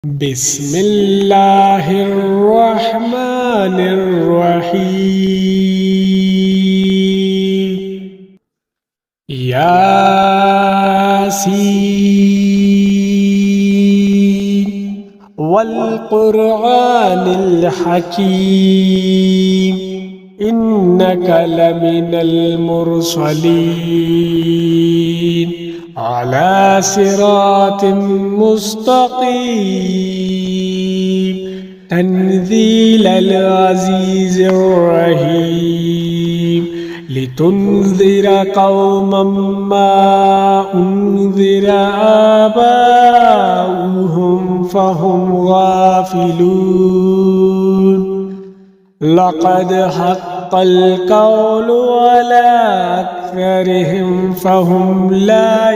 بسم الله الرحمن الرحيم. ياسين والقرآن الحكيم إنك لمن المرسلين على صراط مستقيم تنزيل العزيز الرحيم لتنذر قوما ما أنذر آباؤهم فهم غافلون. لقد حق القول على أكثرهم فهم لا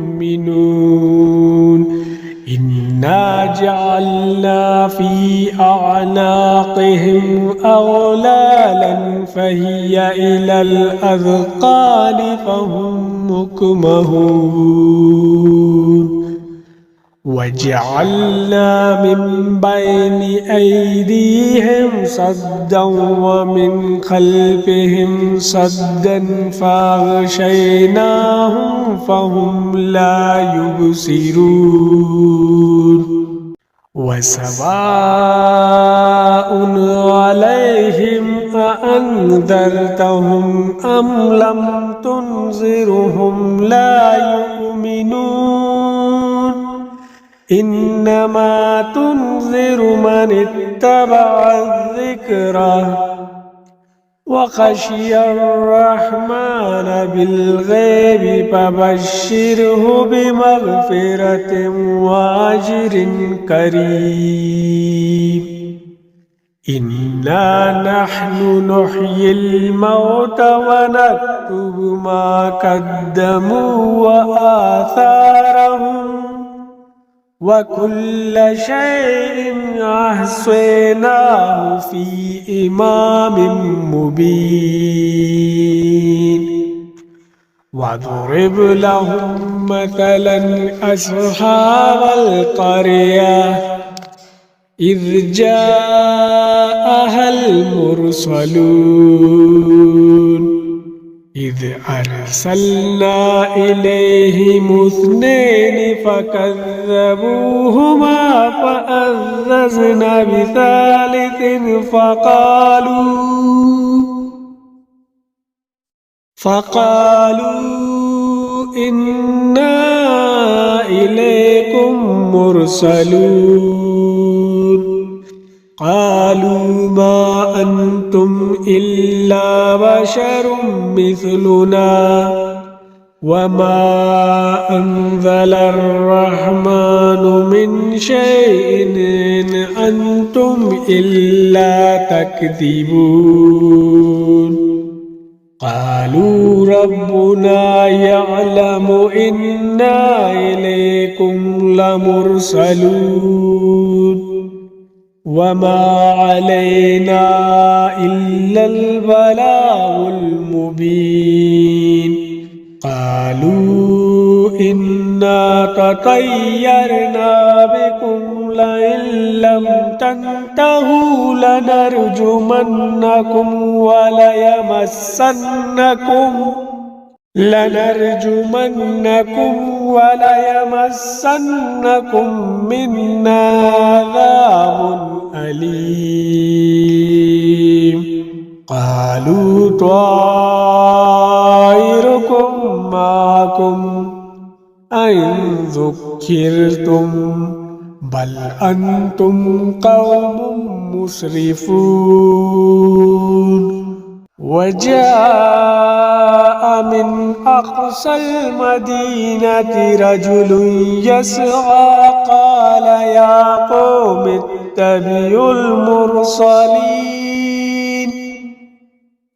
يؤمنون. إنا جعلنا في أعناقهم أغلالا فهي إلى الأذقان فهم مقمحون. وجعلنا من بين أيديهم سدا ومن خلفهم سدا فأغشيناهم فهم لا يبصرون. وسواء عليهم أأنذرتهم أم لم تنذرهم لا يؤمنون. إنما تنذر من اتبع الذكر وخشي الرحمن بالغيب فبشره بمغفرة وأجر كريم. إنا نحن نحيي الموتى ونكتب ما قدموا وآثارهم وكل شيء أحصيناه في إمام مبين. واضرب لهم مثلا أصحاب القرية إذ جاءها المرسلون إذ أرسلنا إليهم اثنين فكذبوهما فعززنا بثالث فقالوا إنا إليكم مرسلون. قالوا ما أنتم إلا بشر مثلنا وما أنزل الرحمن من شيء إن أنتم إلا تكذبون. قالوا ربنا يعلم إنا إليكم لمرسلون وما علينا إلا البلاغ المبين. قالوا إنا تطيرنا بكم لئن لم تنتهوا لنرجمنكم وليمسنكم منا عذاب أليم. قالوا طائركم معكم أئن ذكرتم بل أنتم قوم مسرفون. وجاء من أقصى المدينة رجل يسعى قال يا قوم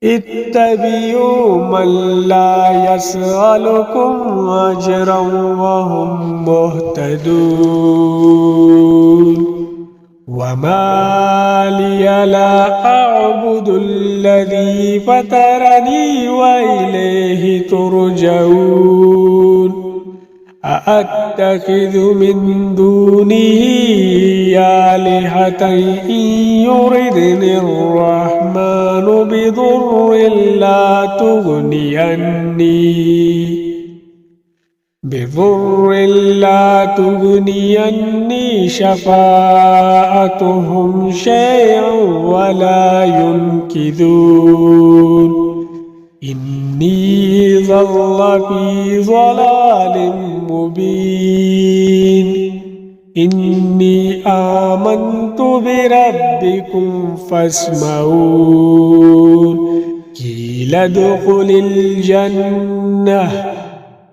اتبعوا من لا يسألكم أجرا وهم مهتدون. وما لي لا أعبد الذي فطرني وإليه ترجعون. أأتخذ من دونه آلهة إن يردني الرحمن بضر لا تغني شفاعتهم شيئا ولا ينقذون إني ظل في ضلال مبين إني آمنت بربكم فاسمعون قيل ادخل الجنة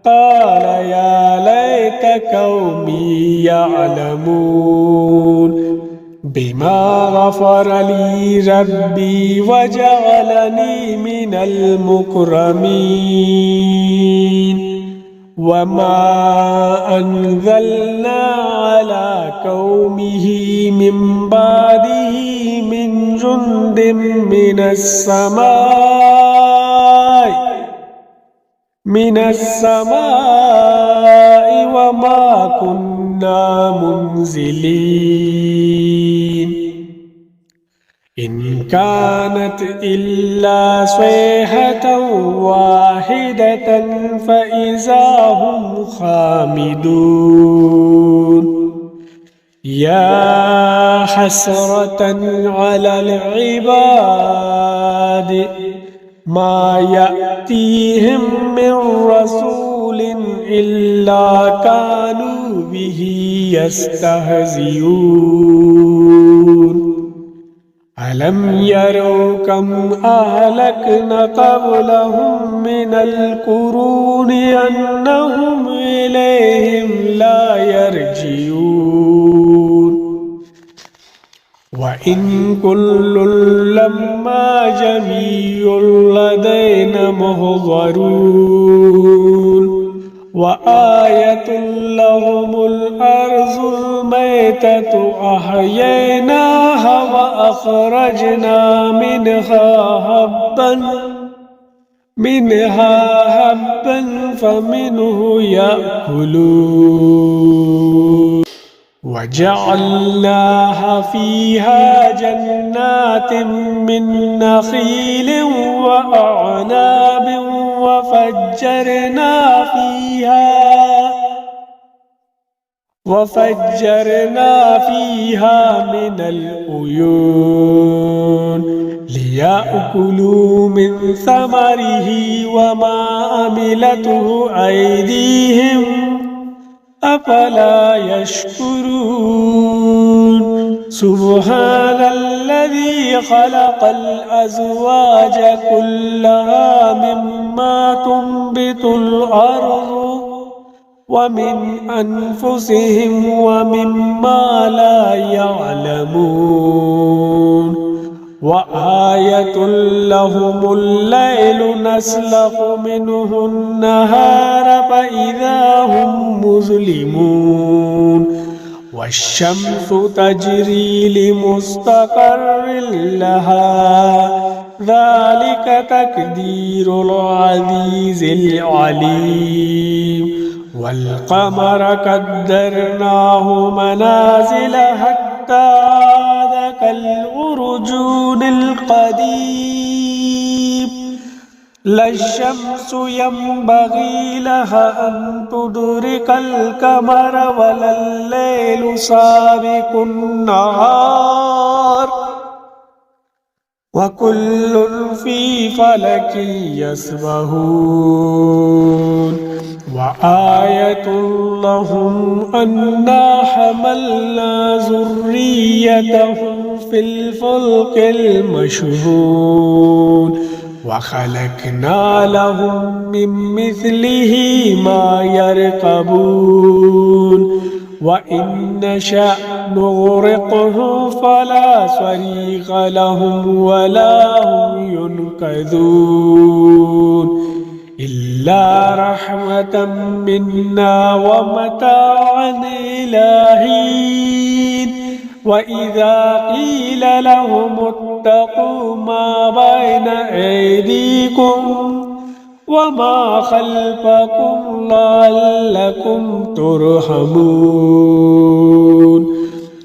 قال يا ليت قومي يعلمون بما غفر لي ربي وجعلني من المكرمين وما أنزلنا على قومه من بعده من جند من السماء وما كنا منزلين إن كانت إلا صيحة واحدة فإذا هم خامدون يا حسرة على العباد ما يأتيهم من رسول إلا كانوا به يستهزئون ألم يروا كم أهلكنا قبلهم من القرون أنهم إليهم لا يرجعون وإن كل لما جميع لدينا محضرون وآية لهم الأرض الميتة أحييناها وأخرجنا منها حبا فمنه يأكلون وجعلناها فيها جنات من نخيل وأعناب وفجرنا فيها من العيون ليأكلوا من ثمره وما عملته أيديهم أفلا يشكرون سبحان الذي خلق الأزواج كلها مما تنبت الأرض ومن أنفسهم ومما لا يعلمون وآية لهم الليل نسلخ منه النهار فإذا هم مظلمون والشمس تجري لمستقر لها ذلك تقدير العزيز العليم والقمر قدرناه منازل حتى عاد كالأرجون القديم لا الشمس ينبغي لها أن تدرك القمر ولا الليل سابق النهار وكل في فلك يسبحون وآية لهم أنا حملنا ذريتهم في الفلك المشحون وخلقنا لهم من مثله ما يركبون وإن نشأ نغرقهم فلا صريخ لهم ولا هم ينقذون إلا رحمة منا ومتاعا إلى حين وإذا قيل لهم اتقوا ما بين أيديكم وما خلفكم لعلكم ترحمون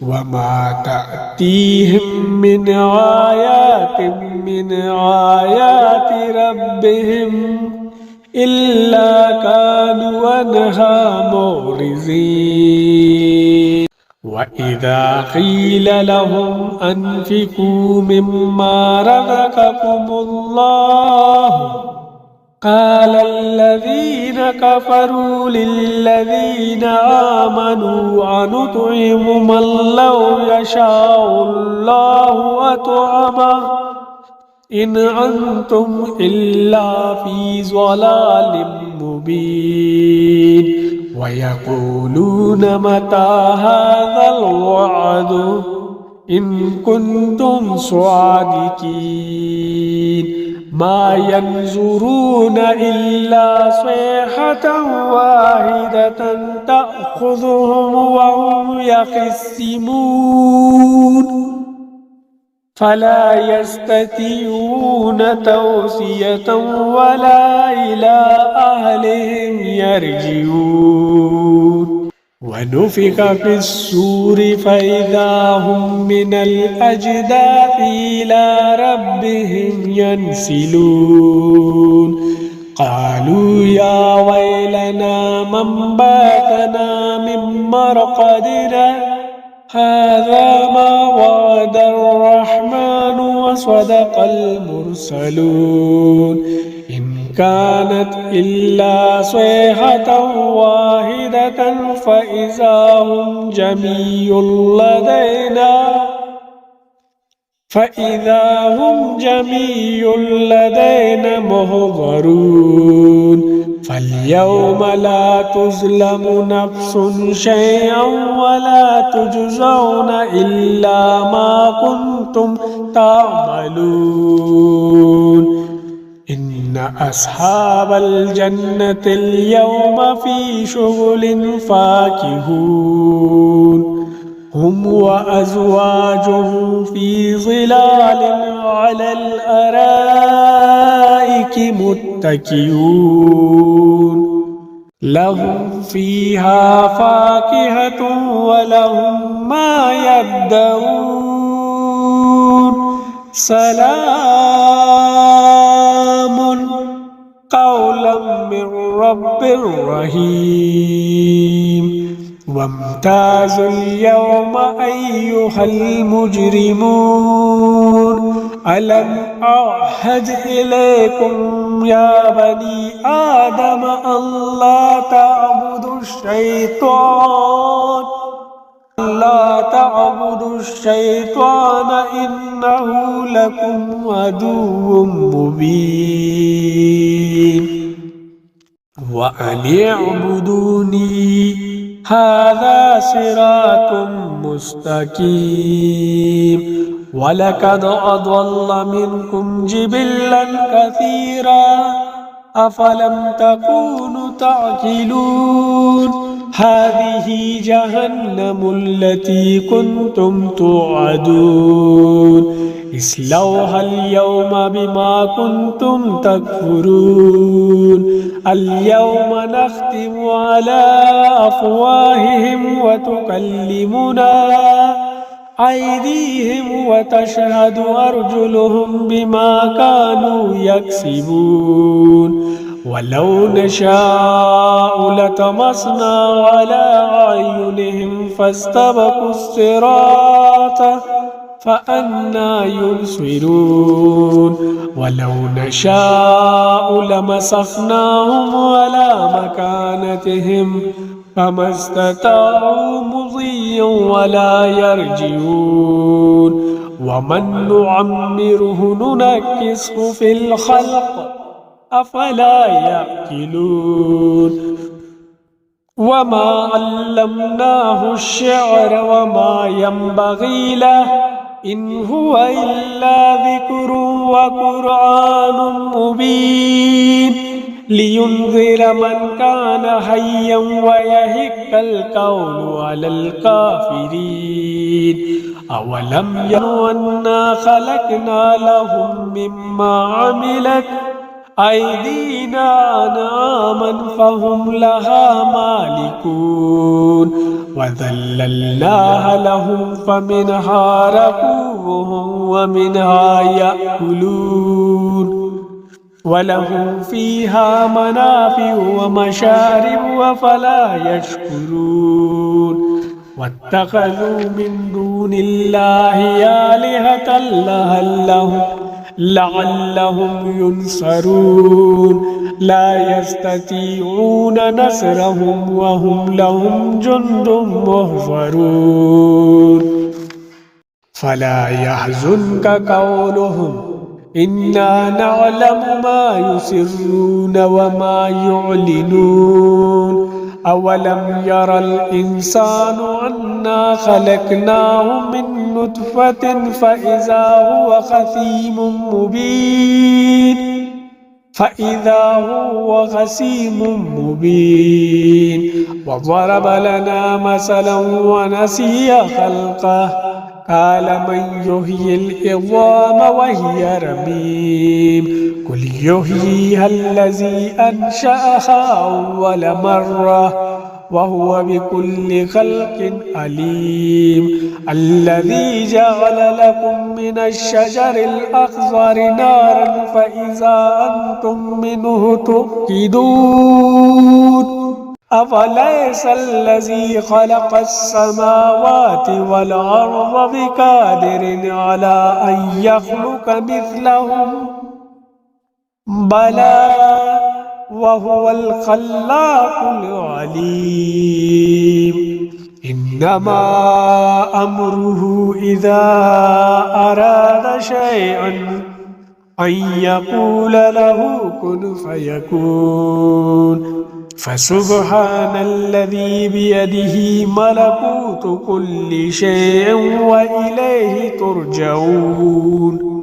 وما تأتيهم من آيات من آيات ربهم إلا كانوا عنها معرضين وإذا قيل لهم أنفقوا مما رزقكم الله قال الذين كفروا للذين آمنوا أنطعم من لو يشاء الله أطعمه إن أنتم إلا في ضلال مبين ويقولون متى هذا الوعد إن كنتم صادقين ما ينظرون إلا صيحة واحدة تأخذهم وهم يخصمون فلا يستطيعون توصية ولا إلى أهلهم يرجعون ونفخ في الصور فإذا هم من الأجداث إلى ربهم ينسلون قالوا يا ويلنا من باتنا من مرقدنا هذا ما وعد الرحمن وصدق المرسلون إن كانت إلا صيحة واحدة فإذا هم جميع لدينا محضرون فاليوم لا تظلم نفس شيئا ولا تجزون إلا ما كنتم تعملون إن أصحاب الجنة اليوم في شغل فاكهون هم وأزواجهم في ظلال على الأرائك متكئون لهم فيها فاكهة ولهم ما يدعون سلام قولا من رب رحيم وامتازوا اليوم أيها المجرمون ألم أعهد إليكم يا بني آدم ألا تعبدوا الشيطان إنه لكم عدو مبين وأن اعبدوني هذا صراط مستقيم ولقد أضل منكم جبلا كثيرا أفلم تكونوا تعقلون هذه جهنم التي كنتم توعدون اصلوها اليوم بما كنتم تكفرون اليوم نختم على أفواههم وتكلمنا أيديهم وتشهد أرجلهم بما كانوا يكسبون ولو نشاء لطمسنا على أعينهم فاستبقوا الصراط فأنى يبصرون ولو نشاء لمسخناهم على مكانتهم فما استطاعوا مضيا ولا يرجعون ومن نعمره ننكسه في الخلق أفلا يأكلون وما علمناه الشعر وما ينبغي له إن هو إلا ذكر وقرآن مبين لينذر من كان حيا ويحق القول على الكافرين أولم يروا أنا خلقنا لهم مما عملت أيدينا أنعاما فهم لها مالكون وذللناها لهم فمنها ركوبهم ومنها يأكلون ولهم فيها منافع ومشارب وفلا يشكرون واتخذوا من دون الله آلهة لعلهم ينصرون لا يستطيعون نصرهم وهم لهم جند محضرون فلا يحزنك قولهم إنا نعلم ما يسرون وما يعلنون أولم يرى الإنسان أنا خلقناه من نطفة فإذا هو خصيم مبين وضرب لنا مثلا ونسي خلقه قال من يحيي العظام وهي رميم قل يحييها الذي أنشأها أول مرة وهو بكل خلق عليم الذي جعل لكم من الشجر الأخضر نارا فإذا أنتم منه توقدون أفليس الذي خلق السماوات والأرض بقادر على أن يخلق مثلهم بلى وهو الخلاق العليم إنما أمره إذا أراد شيئا أن يقول له كن فيكون فسبحان الذي بيده ملكوت كل شيء وإليه ترجعون